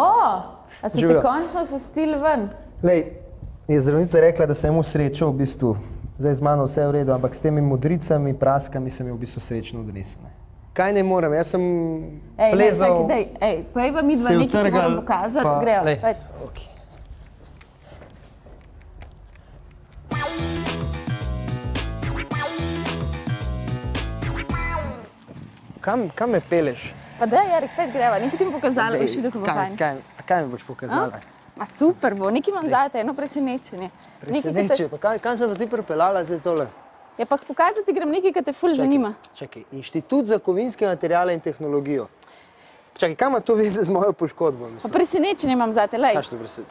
A si te končno spustili ven? Lej, je zdravnica rekla, da sem v srečo v bistvu. Zdaj z mano vse v redu, ampak s temi modricami, praskami sem jo v bistvu srečno odnesel. Kaj ne morem, jaz sem plezal... Pojva mi dva nekaj, ki moram pokazati, grejo. Kam me peleš? Pa daj, Erik, pet greva, nekaj ti bom pokazala, boš videl, kako bo fajn. Kaj mi boš pokazala? Ma super bo, nekaj imam zate, eno presenečenje. Presenečenje, pa kam sem pa ti pripeljala zdaj tole? Ja, pa pokazati grem nekaj, kar te ful zanima. Čakaj, Inštitut za kovinske materiale in tehnologijo. Čakaj, kaj ima to veze z mojo poškodbo? Pa presenečenje imam zate, lej.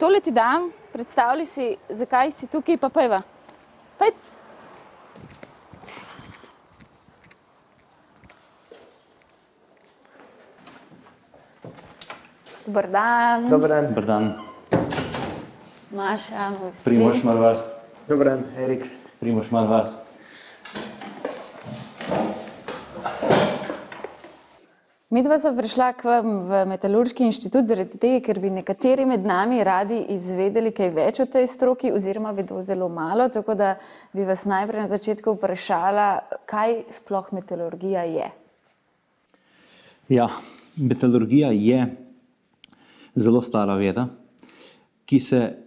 Tole ti dam, predstavljaj si, zakaj si tukaj, pa pojva. Pojď. Dobar dan. Dobar dan. Dobar dan. Maša, Primož Marvar. Dobar dan, Erik. Primož Marvar. Midva sva prišla k vam v Metalurški inštitut zaradi tega, ker bi nekateri med nami radi izvedeli kaj več o tej stroki oziroma vedo zelo malo, tako da bi vas najprej na začetku vprašala, kaj sploh metalurgija je? Ja, metalurgija je zelo stara veda, ki se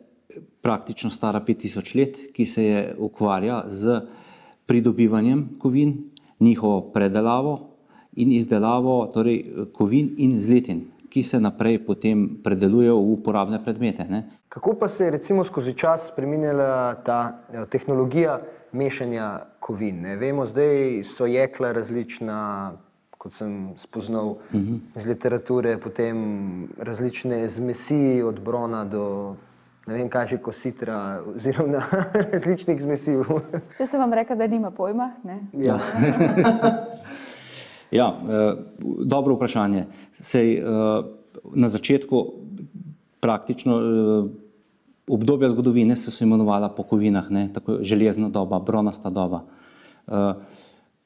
praktično stara 5000 let, ki se je ukvarja z pridobivanjem kovin, njihovo predelavo in izdelavo torej kovin in zlitin, ki se naprej potem predelujejo v uporabne predmete. Kako pa se je recimo skozi čas spreminjala ta tehnologija mešanja kovin? Vemo, zdaj so jekla različna, kot sem spoznal iz literature, potem različne zmesi od brona do ne vem kaj že kositra, oziroma različnih zmesi. Zdaj sem vam rekla, da nima pojma, ne? Ja. Ja, dobro vprašanje. Sej na začetku praktično obdobja zgodovine so se imenovala po kovinah, tako železna doba, bronasta doba.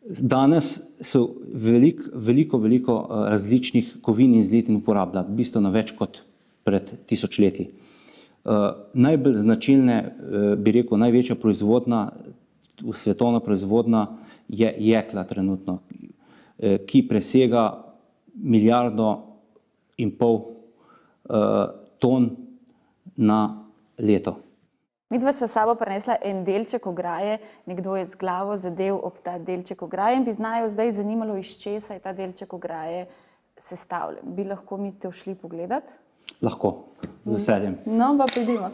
Danes so veliko različnih kovin in zlitin uporablja, bistveno več kot pred tisočletji. Najbolj značilne, bi rekel, največja proizvodna, svetovna proizvodna je jekla trenutno, ki presega 1,5 milijarde ton na leto. Midva sva s sabo prinesla en delček ograje, nekdo je z glavo zadev ob ta delček ograje in bi znajo zdaj zanimalo, iz česa je ta delček ograje sestavljen. Bi lahko mi te šli pogledat? Lahko, z veseljem. No, pa pojdimo.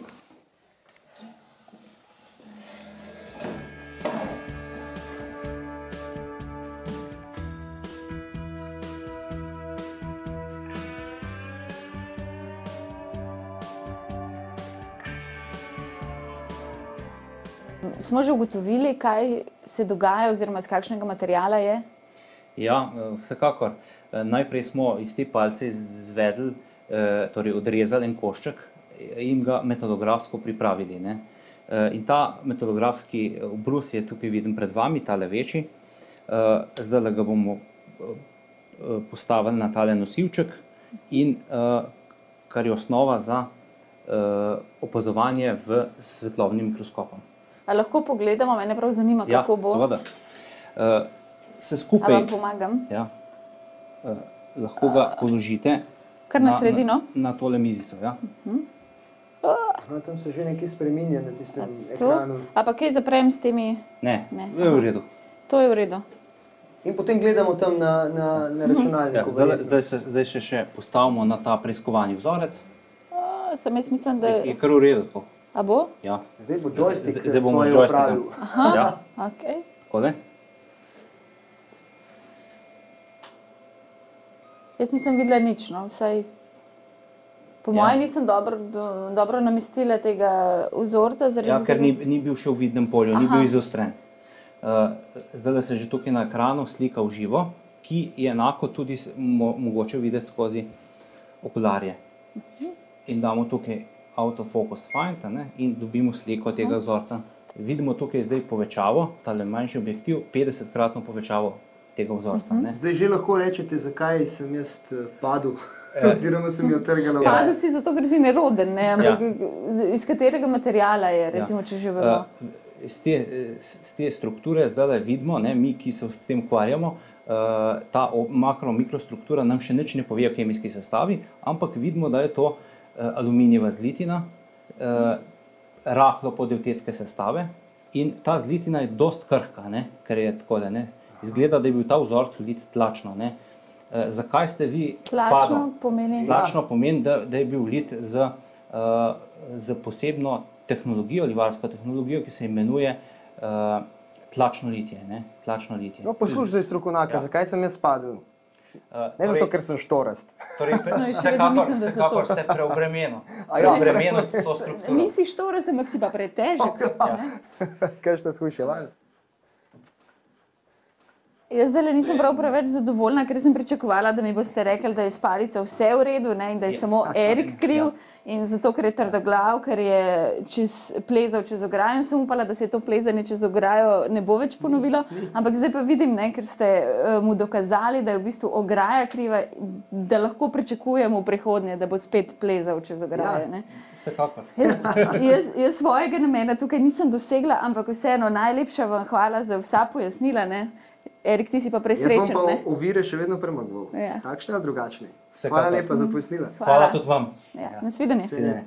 Smo že ugotovili, kaj se dogaja oziroma z kakšnega materijala je? Ja, vsekakor. Najprej smo iz te palce izvedli, torej odrezali en košček in ga metalografsko pripravili. In ta metalografski obrus je tukaj viden pred vami, tale večji. Zdaj ga bomo postavili na tale nosilček in kar je osnova za opazovanje v svetlobnim mikroskopom. A lahko pogledamo, mene prav zanima, kako bo? Ja, seveda. Se skupaj... A vam pomagam? Ja. Lahko ga položite kar na sredino? Na tole mizico, ja. Tam se že nekaj spreminja na tistem ekranu. A pa kaj zaprem s temi? Ne, to je v redu. To je v redu. In potem gledamo tam na računalniku. Zdaj še postavimo na ta preiskovani vzorec. Sem jaz mislim, da... Je kar v redu to. A bo? Ja. Zdaj bo joystick svoje opravil. Aha, okej. Takole? Jaz nisem videla nič, no, vsaj... Po moje nisem dobro namestila tega vzorca. Ja, ker ni bil še v vidnem polju, ni bil izostren. Zdaj se že tukaj na ekranu slika v živo, ki je enako tudi mogoče videti skozi okularje. In damo tukaj autofocus find in dobimo sliko tega vzorca. Vidimo tukaj zdaj povečavo, tale manjši objektiv, 50-kratno povečavo tega vzorca. Zdaj že lahko rečete, zakaj sem jaz padel. Oziroma sem jo trgala v Padel si zato, ker si neroden, ne? Ampak iz katerega materiala je, recimo, če že vemo? Z te strukture zdaj vidimo, ne, mi, ki se s tem ukvarjamo, ta makro-mikrostruktura nam še nič ne pove o kemijski sestavi, ampak vidimo, da je to aluminijeva zlitina, rahlo podevtetske sestave in ta zlitina je dost krhka, ne, ker je takole, ne. Izgleda, da je bil ta vzorc vlit tlačno, ne. Zakaj ste vi Tlačno pomeni? Tlačno pomeni, da je bil vlit z posebno tehnologijo, livarsko tehnologijo, ki se imenuje tlačno litje. Ne? Tlačno litje. No, poslušaj zdaj strokovnjaka, zakaj sem jaz padel? Ne zato, ker sem štorast. Torej, vsekakor ste preobremenili to strukturo. Nisi štorast, ampak si pa pretežek. Kaj ste skušali? Jaz zdaj nisem prav preveč zadovoljna, ker sem pričakovala, da mi boste rekli, da je s palico vse v redu, ne, in da je samo Erik kriv in zato, ker je trdoglav, ker je plezal čez ograjo in sem upala, da se to plezanje čez ograjo ne bo več ponovilo, ampak zdaj pa vidim, ne, ker ste mu dokazali, da je v bistvu ograja kriva, da lahko pričakujemo v prihodnje, da bo spet plezal čez ograjo. Ne. Vsekakor. Jaz svojega namena tukaj nisem dosegla, ampak vseeno najlepša vam hvala za vsa pojasnila, ne. Erik, ti si pa presrečen, ne? Jaz bom pa ovire še vedno premagoval. Ja. Takšne ali drugačne. Vsekakor. Hvala lepa za pojasnila. Hvala tudi vam. Ja, nasvidenje. Nasvidenje.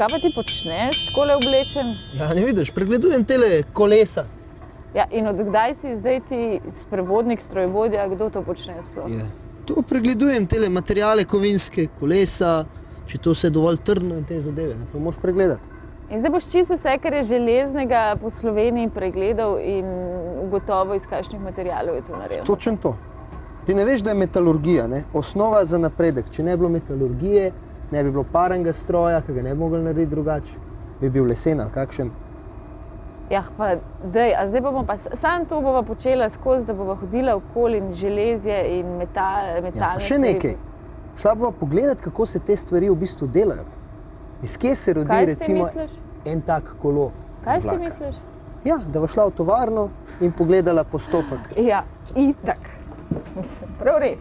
Kaj pa ti počneš, takole oblečen? Ja, ne vidiš, pregledujem tele kolesa. Ja, in od kdaj si zdaj ti sprevodnik, strojvodja, kdo to počne sploh? Ja. To pregledujem tele materiale kovinske, kolesa, če to vse dovolj trdno in te zadeve, ne, to moraš pregledati. In zdaj boš čisto vse, kar je železnega po Sloveniji pregledal in ugotovil, iz kakšnih materialov je to naredil. Točno to. Ti ne veš, da je metalurgija, ne, osnova za napredek. Če ne bi bilo metalurgije, ne bi bilo parnega stroja, ki ga ne bi mogli narediti drugače, bi bil lesen ali kakšen. Ja, pa dej, a zdaj bomo pa samo to bova počela skozi, da bova hodila okoli in železje in metalne Ja, pa še nekaj. Šla bova pogledati, kako se te stvari v bistvu delajo. Iz kje se rodi Kaj s tem recimo misliš? en tak kolo Kaj si vlaka. misliš? Ja, da bo šla v tovarno in pogledala postopek. Ja, itak. Mislim, prav res.